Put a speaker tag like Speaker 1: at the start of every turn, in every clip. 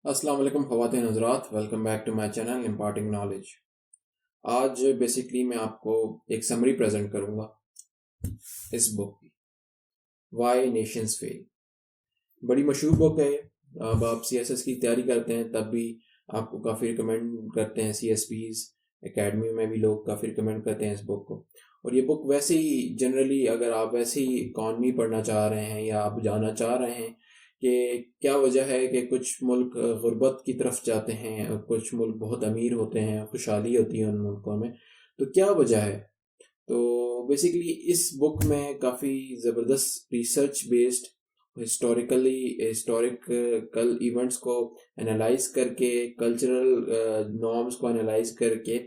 Speaker 1: अस्सलाम वालेकुम ख़वातीन हज़रात, welcome back to my channel imparting knowledge. आज बेसिकली मैं आपको एक समरी प्रेजेंट करूंगा इस बुक की, वाई नेशंस फेल। बड़ी मशहूर बुक है। अब आप सीएसएस की तैयारी करते हैं तब भी आपको काफ़ी रिकमेंड करते हैं, सीएसपीज एकेडमी में भी लोग काफ़ी रिकमेंड करते हैं इस बुक को। और ये बुक वैसे ही जनरली अगर आप वैसे ही इकॉनमी पढ़ना चाह रहे हैं या आप जानना चाह रहे हैं कि क्या वजह है कि कुछ मुल्क गुर्बत की तरफ जाते हैं और कुछ मुल्क बहुत अमीर होते हैं, खुशहाली होती है उन मुल्कों में, तो क्या वजह है। तो बेसिकली इस बुक में काफ़ी ज़बरदस्त रिसर्च बेस्ड हिस्टोरिकल इवेंट्स को एनालाइज करके, कल्चरल नॉर्म्स को एनालाइज करके,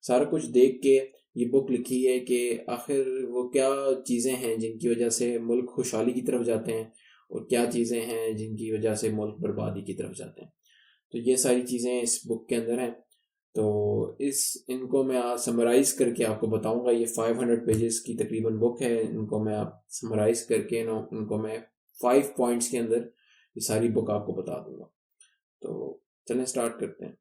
Speaker 1: सारा कुछ देख के ये बुक लिखी है कि आखिर वो क्या चीज़ें हैं जिनकी वजह से मुल्क खुशहाली की तरफ जाते हैं और क्या चीज़ें हैं जिनकी वजह से मुल्क बर्बादी की तरफ जाते हैं। तो ये सारी चीज़ें इस बुक के अंदर हैं। तो इस इनको मैं आज समराइज करके आपको बताऊंगा। ये 500 पेजेस की तकरीबन बुक है। इनको मैं आप समराइज करके इनको मैं 5 पॉइंट्स के अंदर ये सारी बुक आपको बता दूंगा। तो चलें स्टार्ट करते हैं।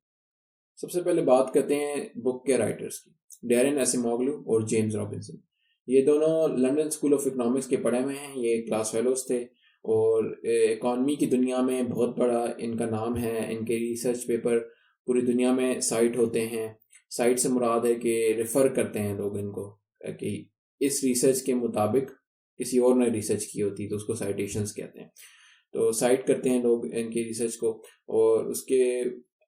Speaker 1: सबसे पहले बात करते हैं बुक के राइटर्स की, डैरेन एसिमोग्लू और जेम्स रॉबिन्सन। ये दोनों लंदन स्कूल ऑफ इकोनॉमिक्स के पढ़े हुए हैं, ये क्लास फेलोज थे और इकॉनमी की दुनिया में बहुत बड़ा इनका नाम है। इनके रिसर्च पेपर पूरी दुनिया में साइट होते हैं। साइट से मुराद है कि रेफ़र करते हैं लोग इनको कि इस रिसर्च के मुताबिक किसी और ने रिसर्च की होती तो उसको साइटेशंस कहते हैं। तो साइट करते हैं लोग इनकी रिसर्च को। और उसके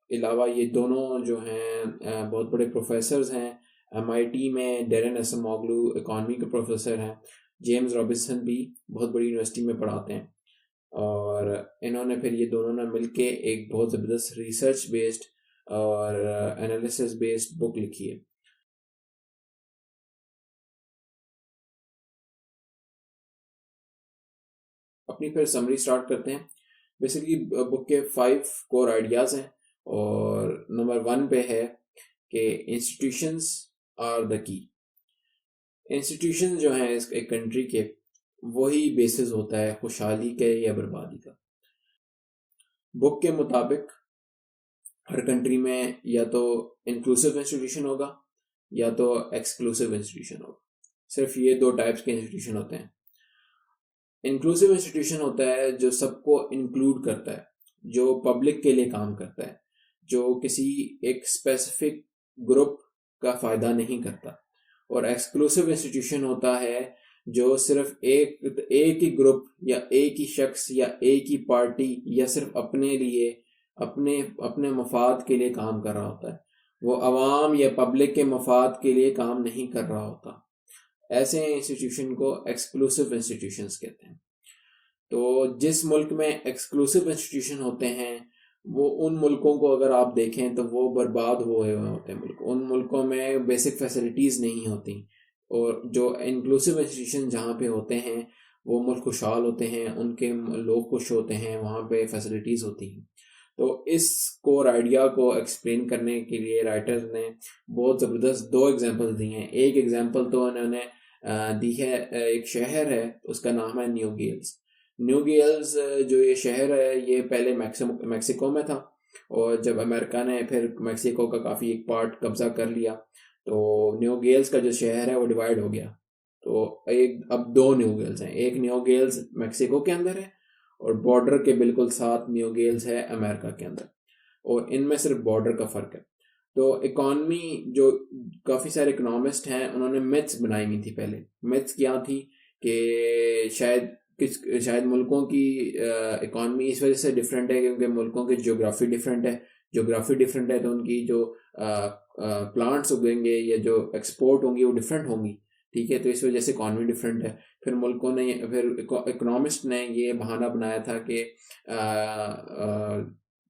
Speaker 1: अलावा ये दोनों जो हैं बहुत बड़े प्रोफेसर्स हैं। एमआईटी में डैरेन एसिमोग्लू इकॉनमी के प्रोफेसर हैं। जेम्स रॉबिन्सन भी बहुत बड़ी यूनिवर्सिटी में पढ़ाते हैं। और इन्होंने फिर ये दोनों ने मिलके एक बहुत ज़बरदस्त रिसर्च बेस्ड और एनालिसिस बेस्ड बुक लिखी है। अपनी फिर समरी स्टार्ट करते हैं। बेसिकली बुक के 5 कोर आइडियाज़ हैं और नंबर 1 पे है कि institutions are the key. Institution जो हैं इस एक कंट्री के, वही बेसिस होता है खुशहाली के या बर्बादी का। बुक के मुताबिक हर कंट्री में या तो इंक्लूसिव इंस्टीट्यूशन होगा या तो एक्सक्लूसिव इंस्टीट्यूशन होगा। सिर्फ ये 2 टाइप्स के इंस्टीट्यूशन होते हैं। इंक्लूसिव इंस्टीट्यूशन होता है जो सबको इंक्लूड करता है, जो पब्लिक के लिए काम करता है, जो किसी एक स्पेसिफिक ग्रुप का फ़ायदा नहीं करता। और एक्सक्लूसिव इंस्टीट्यूशन होता है जो सिर्फ एक ही ग्रुप या एक ही शख्स या एक ही पार्टी या सिर्फ अपने लिए, अपने अपने मफाद के लिए काम कर रहा होता है। वो अवाम या पब्लिक के मफाद के लिए काम नहीं कर रहा होता। ऐसे इंस्टीट्यूशन को एक्सक्लूसिव इंस्टीट्यूशंस कहते हैं। तो जिस मुल्क में एक्सक्लूसिव इंस्टीट्यूशन होते हैं, वो उन मुल्कों को अगर आप देखें तो वो बर्बाद हुए हुए होते हैं मुल्क। उन मुल्कों में बेसिक फैसिलिटीज़ नहीं होती। और जो इंक्लूसिव इंस्टीट्यूशन जहाँ पे होते हैं वो मुल्क खुशहाल होते हैं, उनके लोग खुश होते हैं, वहाँ पे फैसिलिटीज़ होती हैं। तो इस कोर आइडिया को एक्सप्लेन करने के लिए राइटर्स ने बहुत ज़बरदस्त 2 एग्जांपल्स दी हैं। एक एग्जांपल तो उन्होंने दी है, एक शहर है उसका नाम है न्यू गेल्स। न्यू गेल्स जो ये शहर है ये पहले मैक्सिको में था। और जब अमेरिका ने फिर मैक्सिको का काफ़ी एक पार्ट कब्जा कर लिया तो न्यू गेल्स का जो शहर है वो डिवाइड हो गया। तो एक अब 2 न्यू गेल्स हैं, एक न्यू गेल्स मैक्सिको के अंदर है और बॉर्डर के बिल्कुल साथ न्यू गेल्स है अमेरिका के अंदर। और इनमें सिर्फ बॉर्डर का फ़र्क है। तो इकॉनमी जो काफ़ी सारे इकोनॉमिस्ट हैं उन्होंने मिथ्स बनाई हुई थी पहले। मिथ्स क्या थी कि शायद मुल्कों की इकॉनमी इस वजह से डिफरेंट है क्योंकि मुल्कों की ज्योग्राफी डिफरेंट है। ज्योग्राफी डिफरेंट है तो उनकी जो प्लांट्स उगेंगे या जो एक्सपोर्ट होंगी वो डिफरेंट होंगी। ठीक है, तो इस वजह से इकॉनमी डिफरेंट है। फिर मुल्कों ने फिर इकोनॉमिस्ट ने ये बहाना बनाया था कि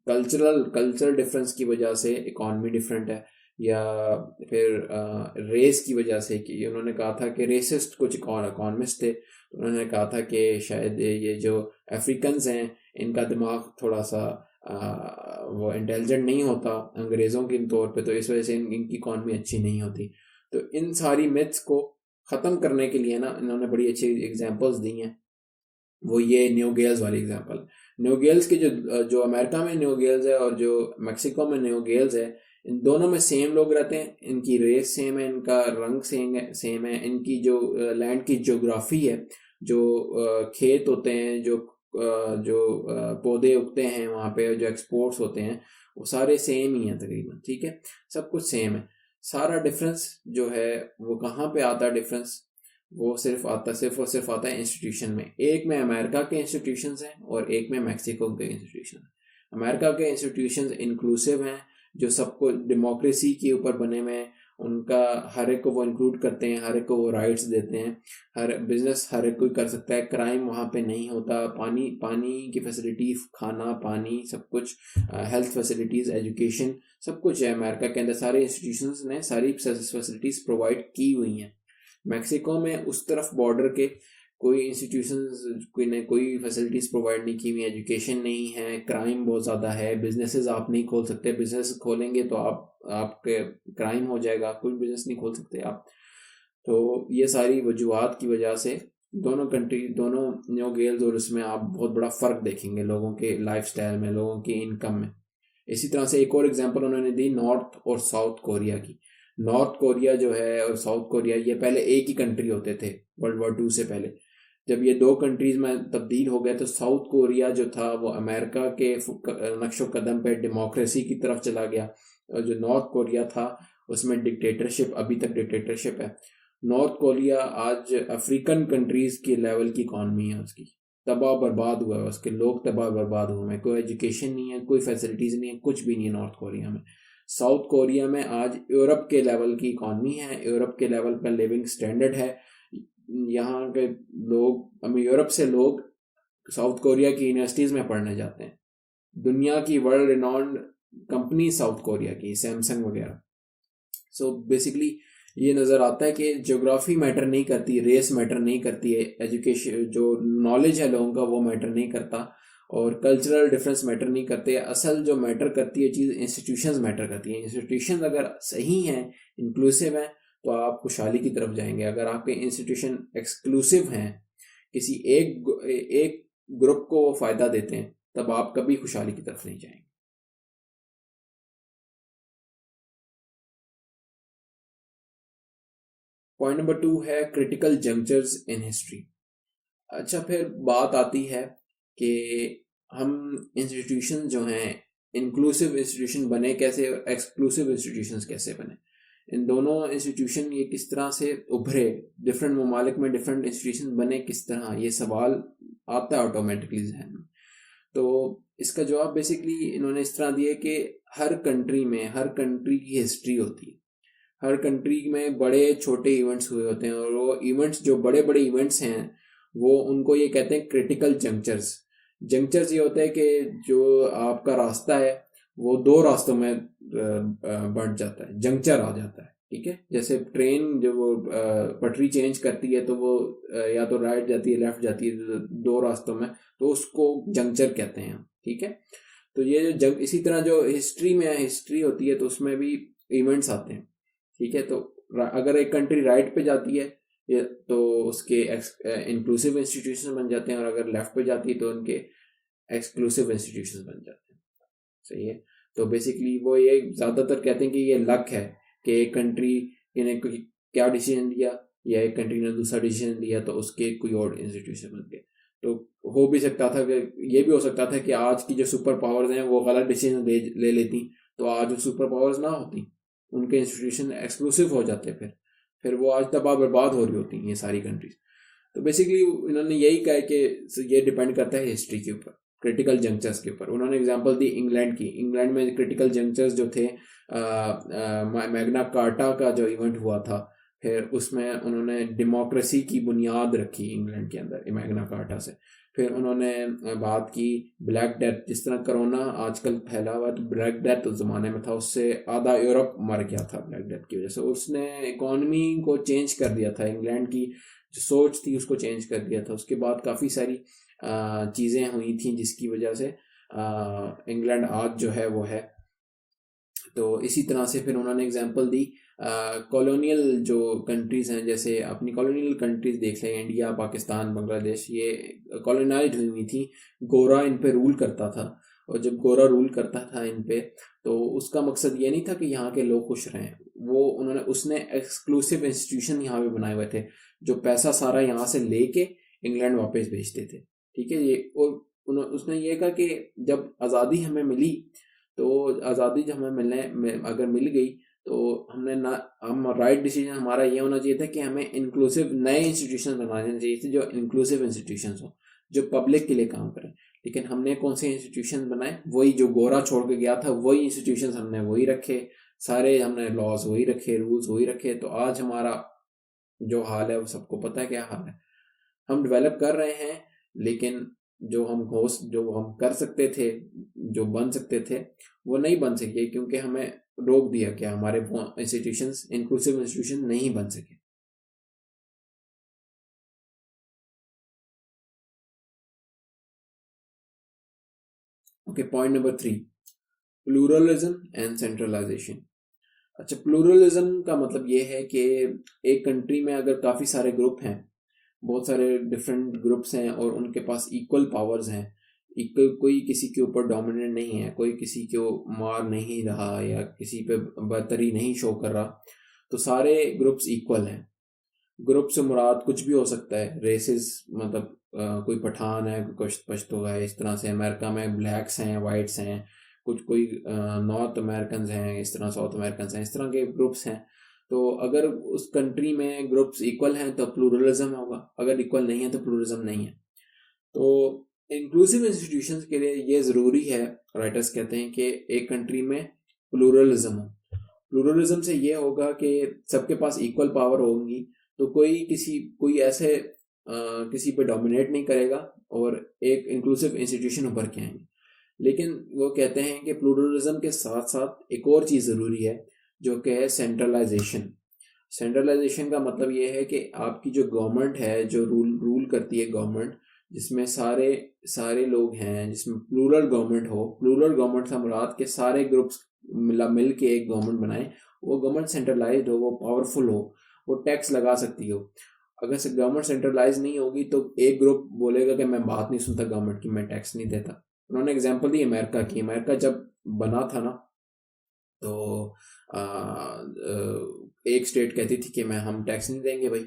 Speaker 1: कल्चरल डिफरेंस की वजह से इकॉनमी डिफरेंट है। या फिर रेस की वजह से, कि उन्होंने कहा था कि रेसिस्ट कुछ इकोनॉमिस्ट थे, तो उन्होंने कहा था कि शायद ये जो अफ्रीकन्स हैं इनका दिमाग थोड़ा सा वो इंटेलिजेंट नहीं होता अंग्रेज़ों के तौर पे, तो इस वजह से इनकी इकॉनमी अच्छी नहीं होती। तो इन सारी मिथ्स को ख़त्म करने के लिए ना इन्होंने बड़ी अच्छी एग्जांपल्स दी हैं। वो ये न्यू गेल्स वाली एग्जांपल। न्यू गेल्स के जो जो अमेरिका में न्यू गेल्स है और जो मैक्सिको में न्यू गेल्स है, इन दोनों में सेम लोग रहते हैं, इनकी रेस सेम है, इनका रंग सेम है, इनकी जो लैंड की ज्योग्राफी है, जो खेत होते हैं, जो पौधे उगते हैं वहाँ पे, जो एक्सपोर्ट्स होते हैं, वो सारे सेम ही हैं तकरीबन, ठीक है, सब कुछ सेम है। सारा डिफरेंस जो है वो कहाँ पे आता है डिफरेंस, वो सिर्फ और सिर्फ आता है इंस्टीट्यूशन में। एक में अमेरिका के इंस्टीट्यूशंस हैं और एक में मैक्सिको के इंस्टीट्यूशन हैं। अमेरिका के इंस्टीट्यूशंस इंक्लूसिव हैं, जो सबको डेमोक्रेसी के ऊपर बने हुए हैं, उनका हर एक को वो इंक्लूड करते हैं, हर एक को वो राइट्स देते हैं, हर बिजनेस हर एक कोई कर सकता है, क्राइम वहाँ पे नहीं होता, पानी की फैसिलिटी, खाना पानी सब कुछ, हेल्थ फैसिलिटीज़, एजुकेशन, सब कुछ है अमेरिका के अंदर। सारे इंस्टीट्यूशंस ने सारी फैसिलिटीज़ प्रोवाइड की हुई हैं। मैक्सिको में उस तरफ बॉर्डर के कोई इंस्टीट्यूशंस, कोई फैसिलिटीज़ प्रोवाइड नहीं की हुई, एजुकेशन नहीं है, क्राइम बहुत ज़्यादा है, बिजनेसेस आप नहीं खोल सकते, बिजनेस खोलेंगे तो आपके क्राइम हो जाएगा, कोई बिजनेस नहीं खोल सकते आप। तो ये सारी वजूहत की वजह से दोनों न्यू गेल्स और इसमें आप बहुत बड़ा फ़र्क देखेंगे लोगों के लाइफस्टाइल में, लोगों की इनकम में। इसी तरह से एक और एग्जांपल उन्होंने दी नॉर्थ और साउथ कोरिया की। नॉर्थ कोरिया जो है और साउथ कोरिया, ये पहले एक ही कंट्री होते थे वर्ल्ड वॉर 2 से पहले। जब ये दो कंट्रीज में तब्दील हो गए तो साउथ कोरिया जो था वो अमेरिका के नक्शो कदम पे डेमोक्रेसी की तरफ चला गया, और जो नॉर्थ कोरिया था उसमें डिक्टेटरशिप, अभी तक डिक्टेटरशिप है। नॉर्थ कोरिया आज अफ्रीकन कंट्रीज की लेवल की इकॉनमी है उसकी, तबाह बर्बाद हुआ है, उसके लोग तबाह बर्बाद हुए हैं, कोई एजुकेशन नहीं है, कोई फैसिलिटीज़ नहीं है, कुछ भी नहीं है नॉर्थ कोरिया में। साउथ कोरिया में आज यूरोप के लेवल की इकॉनमी है, यूरोप के लेवल का लिविंग स्टैंडर्ड है। यहाँ के लोग, यूरोप से लोग साउथ कोरिया की यूनिवर्सिटीज़ में पढ़ने जाते हैं। दुनिया की world renowned company south Korea की, सैमसंग वगैरह। सो बेसिकली ये नज़र आता है कि ज्योग्राफी मैटर नहीं करती, रेस मैटर नहीं करती है, एजुकेशन जो नॉलेज है लोगों का वो मैटर नहीं करता, और कल्चरल डिफरेंस मैटर नहीं करते। असल जो मैटर करती है चीज़, इंस्टीट्यूशंस मैटर करती हैं। इंस्टीट्यूशंस अगर सही हैं, इंक्लूसिव हैं, तो आप खुशहाली की तरफ जाएंगे। अगर आपके इंस्टीट्यूशन एक्सक्लूसिव हैं, किसी एक ग्रुप को फ़ायदा देते हैं, तब आप कभी खुशहाली की तरफ नहीं जाएंगे। पॉइंट नंबर 2 है क्रिटिकल जंक्चर्स इन हिस्ट्री। अच्छा, फिर बात आती है कि हम इंस्टीट्यूशन जो हैं, इंक्लूसिव इंस्टीट्यूशन बने कैसे, एक्सक्लूसिव इंस्टीट्यूशंस कैसे बने, इन दोनों इंस्टीट्यूशन ये किस तरह से उभरे, डिफरेंट ममालिक में डिफरेंट इंस्टीट्यूशन बने किस तरह, ये सवाल आता है ऑटोमेटिकली जहन में। तो इसका जवाब बेसिकली इन्होंने इस तरह दिया कि हर कंट्री की हिस्ट्री होती है, हर कंट्री में बड़े छोटे इवेंट्स हुए होते हैं, और वो इवेंट्स जो बड़े बड़े इवेंट्स हैं वो उनको ये कहते हैं क्रिटिकल जंक्चर्स। जंक्चर्स ये होता है कि जो आपका रास्ता है वो दो रास्तों में बढ़ जाता है, जंक्चर आ जाता है, ठीक है। जैसे ट्रेन जब वो पटरी चेंज करती है तो वो या तो राइट जाती है, लेफ्ट जाती है, दो रास्तों में, तो उसको जंक्चर कहते हैं, ठीक है। तो ये जो इसी तरह जो हिस्ट्री होती है तो उसमें भी इवेंट्स आते हैं, ठीक है। तो अगर एक कंट्री राइट पे जाती है तो उसके इंक्लूसिव इंस्टीट्यूशन बन जाते हैं, और अगर लेफ्ट पे जाती है तो उनके एक्सक्लूसिव इंस्टीट्यूशन बन जाते हैं, सही है। तो बेसिकली वो ये ज़्यादातर कहते हैं कि ये लक है कि एक कंट्री ने क्या डिसीजन लिया, या एक कंट्री ने दूसरा डिसीजन लिया तो उसके कोई और इंस्टीट्यूशन बन गए। तो हो भी सकता था कि ये भी हो सकता था कि आज की जो सुपर पावर्स हैं वो गलत डिसीजन ले लेती, तो आज वो सुपर पावर्स ना होती, उनके इंस्टीट्यूशन एक्सक्लूसिव हो जाते, फिर वो आज तबाह बर्बाद हो रही होती ये सारी कंट्रीज। तो बेसिकली इन्होंने यही कहा कि ये डिपेंड करता है हिस्ट्री के ऊपर, क्रिटिकल जंक्चर्स के ऊपर। उन्होंने एग्जांपल दी इंग्लैंड की। इंग्लैंड में क्रिटिकल जंक्चर्स जो थे, मैग्ना कार्टा का जो इवेंट हुआ था, फिर उसमें उन्होंने डेमोक्रेसी की बुनियाद रखी इंग्लैंड के अंदर मैग्ना कार्टा से। फिर उन्होंने बात की ब्लैक डेथ, जिस तरह कोरोना आजकल फैला हुआ है, तो ब्लैक डेथ उस ज़माने में था, उससे आधा यूरोप मर गया था ब्लैक डेथ की वजह से। उसने इकॉनमी को चेंज कर दिया था, इंग्लैंड की जो सोच थी उसको चेंज कर दिया था। उसके बाद काफ़ी सारी चीज़ें हुई थी जिसकी वजह से इंग्लैंड आज जो है वो है, तो इसी तरह से फिर उन्होंने एग्जांपल दी कॉलोनियल जो कंट्रीज़ हैं, जैसे अपनी कॉलोनियल कंट्रीज़ देख लें, इंडिया, पाकिस्तान, बांग्लादेश, ये कॉलोनाइज्ड हुई थी। गोरा इन पे रूल करता था, और जब गोरा रूल करता था इन पे, तो उसका मकसद ये नहीं था कि यहाँ के लोग खुश रहें। उसने एक्सक्लूसिव इंस्टीट्यूशन यहाँ पे बनाए हुए थे, जो पैसा सारा यहाँ से लेके इंग्लैंड वापस भेजते थे। ठीक है, ये और उसने ये कहा कि जब आज़ादी हमें मिली, तो आज़ादी जब हमें अगर मिल गई, तो हम राइट डिसीजन हमारा ये होना चाहिए था कि हमें इंक्लूसिव नए इंस्टीट्यूशन बनाने चाहिए थे, जो इंक्लूसिव इंस्टीट्यूशन हो, जो पब्लिक के लिए काम करें। लेकिन हमने कौन से इंस्टीट्यूशन बनाए? वही जो गोरा छोड़ के गया था, वही इंस्टीट्यूशन हमने वही रखे, सारे हमने लॉज वही रखे, रूल्स वही रखे। तो आज हमारा जो हाल है वो सबको पता है क्या हाल है। हम डेवलप कर रहे हैं, लेकिन जो हम कर सकते थे, जो बन सकते थे, वो नहीं बन सके, क्योंकि हमें रोक दिया कि हमारे वो इंस्टीट्यूशंस इंक्लूसिव इंस्टीट्यूशन नहीं बन सके। Okay, point number 3, pluralism and centralisation. अच्छा, प्लूरलिज्म का मतलब ये है कि एक कंट्री में अगर काफ़ी सारे ग्रुप हैं, बहुत सारे डिफरेंट ग्रुप्स हैं, और उनके पास इक्वल पावर्स हैं, इक्वल, कोई किसी के ऊपर डोमिनेंट नहीं है, कोई किसी को मार नहीं रहा या किसी पे बर्तरी नहीं शो कर रहा, तो सारे ग्रुप्स इक्वल हैं। ग्रुप से मुराद कुछ भी हो सकता है, रेसेस, मतलब कोई पठान है, कुछ पश्तो है, इस तरह से। अमेरिका में ब्लैक्स हैं, वाइट्स हैं, कुछ कोई नॉर्थ अमेरिकन हैं, इस तरह साउथ अमेरिकन हैं, इस तरह के ग्रुप्स हैं। तो अगर उस कंट्री में ग्रुप्स इक्वल हैं तो प्लूरलिज्म होगा, अगर इक्वल नहीं है तो प्लूरलिज्म नहीं है। तो इंक्लूसिव इंस्टीट्यूशंस के लिए ये ज़रूरी है, राइटर्स कहते हैं, कि एक कंट्री में प्लूरलिज्म हो। प्लूरलिज्म से ये होगा कि सबके पास इक्वल पावर होगी, तो कोई ऐसे किसी पे डोमिनेट नहीं करेगा, और एक इंक्लूसिव इंस्टीट्यूशन उभर के आएंगे। लेकिन वो कहते हैं कि प्लूरलिज्म के साथ साथ एक और चीज़ ज़रूरी है, जो कि है सेंट्रलाइजेशन। सेंट्रलाइजेशन का मतलब ये है कि आपकी जो गवर्नमेंट है, जो रूल करती है गवर्नमेंट, जिसमें सारे सारे लोग हैं, जिसमें प्लूरल गवर्नमेंट हो। प्लूरल गवर्नमेंट से मुराद के सारे ग्रुप्स मिल के एक गवर्नमेंट बनाए। वो गवर्नमेंट सेंट्रलाइज्ड हो, वो पावरफुल हो, वो टैक्स लगा सकती हो। अगर से गवर्नमेंट सेंट्रलाइज नहीं होगी, तो एक ग्रुप बोलेगा कि मैं बात नहीं सुनता गवर्नमेंट की, मैं टैक्स नहीं देता। उन्होंने एग्जांपल दी अमेरिका की। अमेरिका जब बना था ना, तो एक स्टेट कहती थी कि हम टैक्स नहीं देंगे भाई।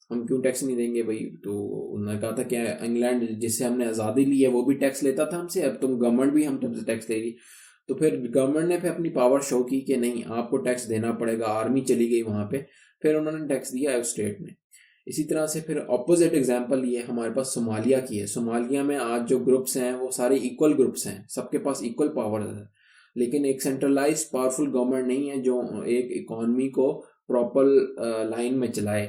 Speaker 1: हम क्यों टैक्स नहीं देंगे भाई? तो उन्होंने कहा था कि इंग्लैंड जिससे हमने आज़ादी ली है वो भी टैक्स लेता था हमसे, अब तुम गवर्नमेंट भी हम तुमसे टैक्स लेगी। तो फिर गवर्नमेंट ने फिर अपनी पावर शो की कि नहीं, आपको टैक्स देना पड़ेगा। आर्मी चली गई वहाँ पे, फिर उन्होंने टैक्स दिया है उस स्टेट ने। इसी तरह से फिर ऑपोजिट एग्जांपल ये हमारे पास सोमालिया की है। सोमालिया में आज जो ग्रुप्स हैं वो सारे इक्वल ग्रुप्स हैं, सबके पास इक्वल पावर है, लेकिन एक सेंट्रलाइज पावरफुल गवर्नमेंट नहीं है जो एक इकोनॉमी को प्रॉपर लाइन में चलाए।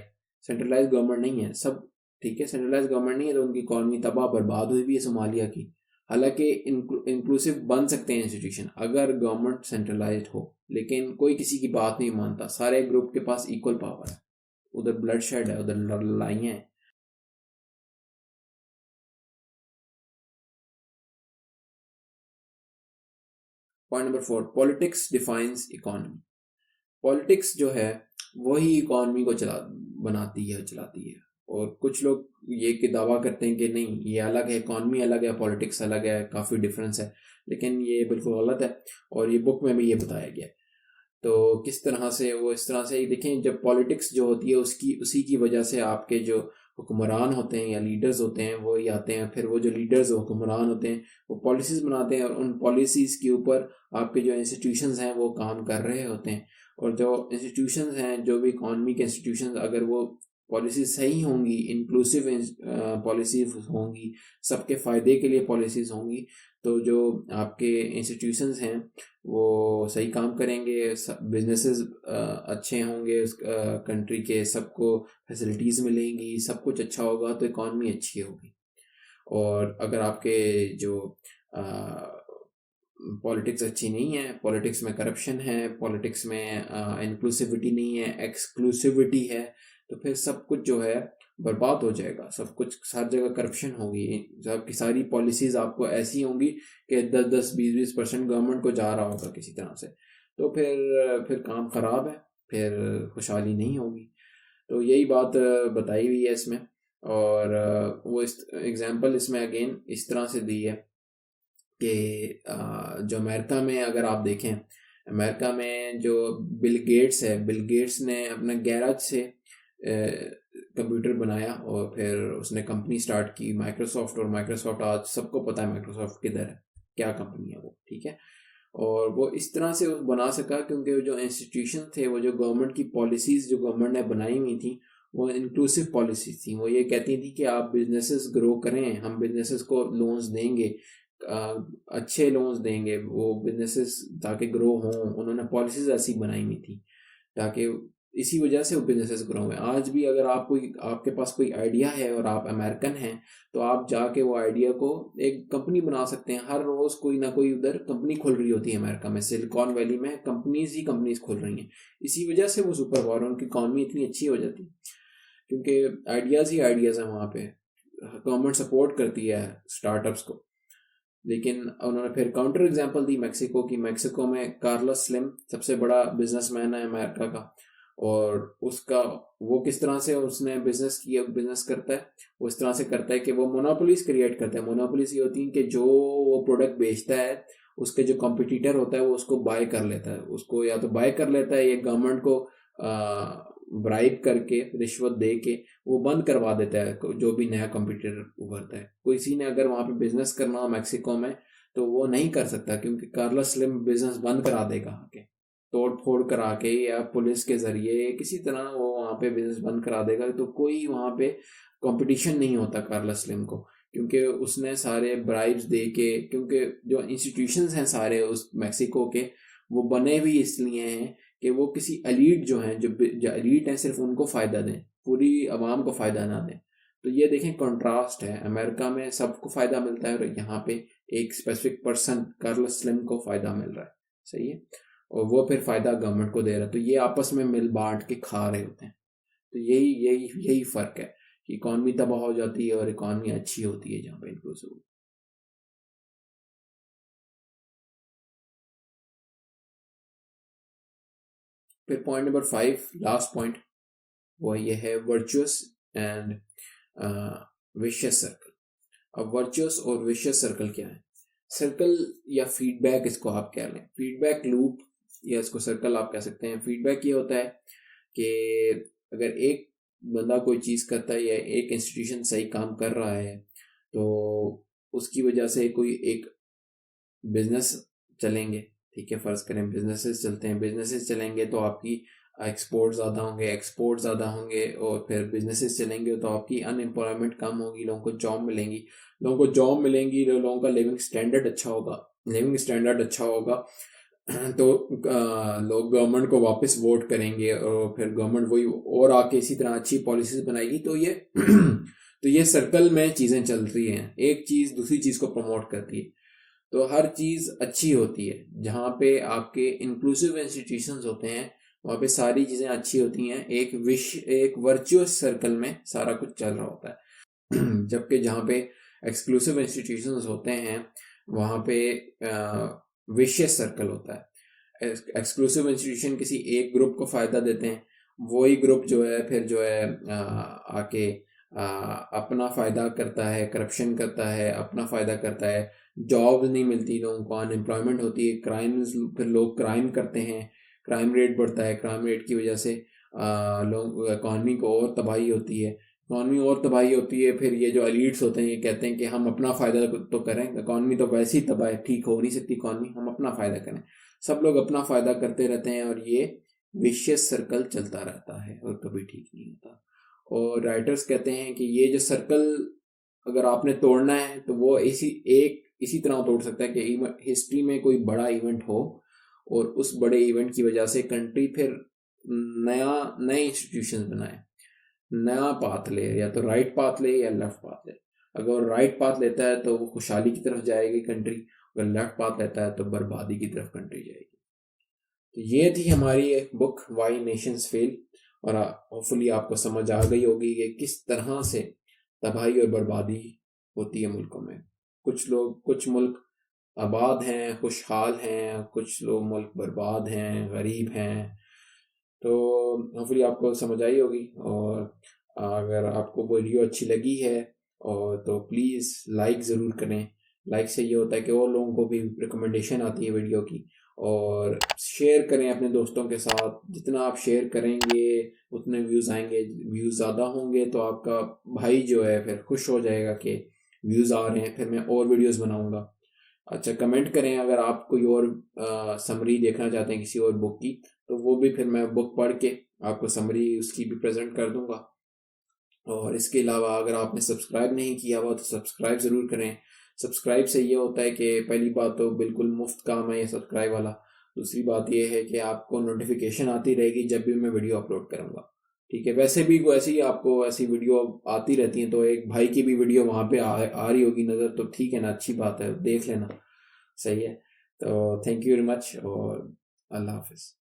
Speaker 1: सेंट्रलाइज गवर्नमेंट नहीं है सब, ठीक है, सेंट्रलाइज गवर्नमेंट नहीं है, तो उनकी इकोनॉमी तबाह बर्बाद हुई भी है सोमालिया की। हालांकि इंक्लूसिव बन सकते हैं इंस्टीट्यूशन अगर गवर्नमेंट सेंट्रलाइज्ड हो, लेकिन कोई किसी की बात नहीं मानता, सारे ग्रुप के पास इक्वल पावर है। उधर ब्लड शेड है, उधर लड़ाइयाँ हैं। Point number 4, politics defines economy. Politics जो है वही इकोनॉमी को चलाती है। और कुछ लोग ये कि दावा करते हैं कि नहीं, ये अलग है, इकोनॉमी अलग है, पॉलिटिक्स अलग है, काफ़ी डिफरेंस है। लेकिन ये बिल्कुल गलत है, और ये बुक में भी ये बताया गया है। तो किस तरह से? वो इस तरह से देखें, जब पॉलिटिक्स जो होती है उसी की वजह से आपके जो हुक्मरान होते हैं या लीडर्स होते हैं वो ही आते हैं। फिर वो जो लीडर्स हुक्मरान होते हैं वो पॉलिसीज़ बनाते हैं, और उन पॉलिसीज़ के ऊपर आपके जो इंस्टीट्यूशंस हैं वो काम कर रहे होते हैं। और जो इंस्टीट्यूशंस हैं, जो भी इकॉनमी के इंस्टीट्यूशंस, अगर वो पॉलिसीज सही होंगी, इंक्लूसिव पॉलिसीज होंगी, सबके फ़ायदे के लिए पॉलिसीज़ होंगी, तो जो आपके इंस्टीट्यूशंस हैं वो सही काम करेंगे, बिजनेसेस अच्छे होंगे, उस कंट्री के सबको फैसिलिटीज़ मिलेंगी, सब कुछ अच्छा होगा, तो इकॉनमी अच्छी होगी। और अगर आपके जो पॉलिटिक्स अच्छी नहीं है, पॉलिटिक्स में करप्शन है, पॉलिटिक्स में इंक्लूसिविटी नहीं है, एक्सक्लूसिविटी है, तो फिर सब कुछ जो है बर्बाद हो जाएगा सब कुछ, हर जगह करप्शन होगी, सबकी सारी पॉलिसीज आपको ऐसी होंगी कि 10-10, 20-20% गवर्नमेंट को जा रहा होगा किसी तरह से, तो फिर काम खराब है, फिर खुशहाली नहीं होगी। तो यही बात बताई हुई है इसमें। और वो इस एग्जांपल इसमें अगेन इस तरह से दी है कि जो अमेरिका में अगर आप देखें, अमेरिका में जो बिल गेट्स है, बिल गेट्स ने अपना गैराज से कंप्यूटर बनाया और फिर उसने कंपनी स्टार्ट की माइक्रोसॉफ्ट। और माइक्रोसॉफ्ट आज सबको पता है माइक्रोसॉफ्ट किधर है, क्या कंपनी है वो, ठीक है। और वो इस तरह से बना सका क्योंकि जो इंस्टीट्यूशन थे, वो जो गवर्नमेंट की पॉलिसीज जो गवर्नमेंट ने बनाई हुई थी वो इंक्लूसिव पॉलिसीज थी। वो ये कहती थी कि आप बिजनेसेस ग्रो करें, हम बिजनेसेस को लोन्स देंगे, अच्छे लोन्स देंगे वो बिजनेसेस ताकि ग्रो हों। उन्होंने पॉलिसीज ऐसी बनाई हुई थी ताकि इसी वजह से वो बिजनेसेस ग्रो हुए। आज भी अगर आपके पास कोई आइडिया है और आप अमेरिकन हैं तो आप जाके वो आइडिया को एक कंपनी बना सकते हैं। हर रोज कोई ना कोई उधर कंपनी खुल रही होती है अमेरिका में, सिलिकॉन वैली में कंपनीज खुल रही हैं। इसी वजह से वो सुपर पावर, उनकी इकॉनमी इतनी अच्छी हो जाती है क्योंकि आइडियाज ही आइडियाज है वहाँ पे। गवर्नमेंट सपोर्ट करती है स्टार्टअप्स को। लेकिन उन्होंने फिर काउंटर एग्जांपल दी मेक्सिको की। मेक्सिको में कार्लोस स्लिम सबसे बड़ा बिजनेसमैन है अमेरिका का, और उसका वो किस तरह से उसने बिजनेस करता है, वो इस तरह से करता है कि वो मोनोपोलीज क्रिएट करता है। मोनोपोलीज ये होती है कि जो वो प्रोडक्ट बेचता है उसके जो कॉम्पिटिटर होता है वो उसको बाय कर लेता है, उसको या तो बाय कर लेता है या गवर्नमेंट को ब्राइब करके, रिश्वत दे के वो बंद करवा देता है जो भी नया कंपटीटर उभरता है। किसी ने अगर वहाँ पे बिजनेस करना हो मैक्सिको में तो वो नहीं कर सकता क्योंकि कार्लोस स्लिम बिजनेस बंद करा देगा आके, तोड़ फोड़ करा के या पुलिस के जरिए किसी तरह वो वहाँ पे बिजनेस बंद करा देगा। तो कोई वहाँ पे कंपटीशन नहीं होता कार्लोस स्लिम को, क्योंकि उसने सारे ब्राइब्स दे के, क्योंकि जो इंस्टीट्यूशंस हैं सारे उस मैक्सिको के वो बने भी इसलिए हैं कि वो किसी एलीट जो हैं, जो एलीट हैं सिर्फ उनको फ़ायदा दें, पूरी आवाम को फ़ायदा ना दें। तो ये देखें कंट्रास्ट है, अमेरिका में सबको फ़ायदा मिलता है और यहाँ पे एक स्पेसिफिक पर्सन कार्लोस स्लिम को फ़ायदा मिल रहा है, सही है, और वो फिर फ़ायदा गवर्नमेंट को दे रहा है। तो ये आपस में मिल बांट के खा रहे होते हैं। तो यही यही यही फ़र्क है कि इकॉनमी तबाह हो जाती है और इकॉनमी अच्छी होती है जहाँ पे इंक्लूसिव। फिर पॉइंट नंबर 5, लास्ट पॉइंट, वो ये है वर्चुअस एंड विशियस सर्कल। अब वर्चुअस और विशियस सर्कल क्या है? सर्कल या फीडबैक इसको आप कह लें, फीडबैक लूप या इसको सर्कल आप कह सकते हैं। फीडबैक ये होता है कि अगर एक बंदा कोई चीज़ करता है या एक इंस्टीट्यूशन सही काम कर रहा है तो उसकी वजह से कोई एक बिजनेस चलेंगे, ठीक है, फ़र्ज़ करें बिजनेसेस चलते हैं, बिजनेसेस चलेंगे तो आपकी एक्सपोर्ट ज़्यादा होंगे और फिर बिजनेसेस चलेंगे तो आपकी अनएम्प्लॉयमेंट कम होगी, लोगों को जॉब मिलेंगी, लोगों का लिविंग स्टैंडर्ड अच्छा होगा तो लोग गवर्नमेंट को वापस वोट करेंगे और फिर गवर्नमेंट वही और आके इसी तरह अच्छी पॉलिसीज बनाएगी। तो ये तो ये सर्कल में चीज़ें चल रही हैं, एक चीज़ दूसरी चीज़ को प्रमोट करती है। तो हर चीज़ अच्छी होती है जहाँ पे आपके इंक्लूसिव इंस्टीट्यूशंस होते हैं, वहाँ पे सारी चीज़ें अच्छी होती हैं। एक वर्चुअस सर्कल में सारा कुछ चल रहा होता है जबकि जहाँ पे एक्सक्लूसिव इंस्टीट्यूशंस होते हैं वहाँ पे विशियस सर्कल होता है। एक्सक्लूसिव इंस्टीट्यूशन किसी एक ग्रुप को फ़ायदा देते हैं, वही ग्रुप जो है फिर जो है आके अपना फ़ायदा करता है, करप्शन करता है, अपना फ़ायदा करता है, जॉब नहीं मिलती लोगों को, अनएम्प्लॉयमेंट होती है, फिर लोग क्राइम करते हैं, क्राइम रेट बढ़ता है, क्राइम रेट की वजह से लोग इकॉनमी को और तबाही होती है, फिर ये जो एलीट्स होते हैं ये कहते हैं कि हम अपना फ़ायदा तो करें, इकॉनमी तो वैसे ही तबाह है, ठीक हो नहीं सकती इकॉनमी, हम अपना फ़ायदा करें। सब लोग अपना फ़ायदा करते रहते हैं और ये विशियस सर्कल चलता रहता है और कभी ठीक नहीं होता। और राइटर्स कहते हैं कि ये जो सर्कल अगर आपने तोड़ना है तो वो इसी तरह तोड़ सकता है कि हिस्ट्री में कोई बड़ा इवेंट हो और उस बड़े इवेंट की वजह से कंट्री फिर नए इंस्टीट्यूशन बनाए, नया पाथ ले, या तो राइट पाथ ले या लेफ्ट पाथ ले। अगर राइट पाथ लेता है तो वो खुशहाली की तरफ जाएगी कंट्री, अगर लेफ्ट पाथ लेता है तो बर्बादी की तरफ कंट्री जाएगी। तो ये थी हमारी एक बुक, वाई नेशंस फेल, और होपफुली आपको समझ आ गई होगी कि किस तरह से तबाही और बर्बादी होती है मुल्कों में। कुछ मुल्क आबाद हैं, खुशहाल हैं, कुछ लोग मुल्क बर्बाद हैं, गरीब हैं। तो होपफुली आपको समझ आई होगी। और अगर आपको वीडियो अच्छी लगी है और तो प्लीज़ लाइक ज़रूर करें। लाइक से ये होता है कि और लोगों को भी रिकमेंडेशन आती है वीडियो की। और शेयर करें अपने दोस्तों के साथ, जितना आप शेयर करेंगे उतने व्यूज़ आएंगे। व्यूज़ ज़्यादा होंगे तो आपका भाई जो है फिर खुश हो जाएगा कि व्यूज़ आ रहे हैं, फिर मैं और वीडियोज़ बनाऊँगा। अच्छा, कमेंट करें अगर आप कोई और समरी देखना चाहते हैं किसी और बुक की, तो वो भी फिर मैं बुक पढ़ के आपको समरी उसकी भी प्रेजेंट कर दूंगा। और इसके अलावा अगर आपने सब्सक्राइब नहीं किया हुआ तो सब्सक्राइब ज़रूर करें। सब्सक्राइब से ये होता है कि पहली बात तो बिल्कुल मुफ्त काम है ये सब्सक्राइब वाला। दूसरी बात ये है कि आपको नोटिफिकेशन आती रहेगी जब भी मैं वीडियो अपलोड करूँगा। ठीक है, वैसे भी वैसे ही आपको ऐसी वीडियो आती रहती हैं, तो एक भाई की भी वीडियो वहाँ पे आ रही होगी नज़र, तो ठीक है ना, अच्छी बात है, देख लेना। सही है। तो थैंक यू वेरी मच और अल्लाह हाफिज़।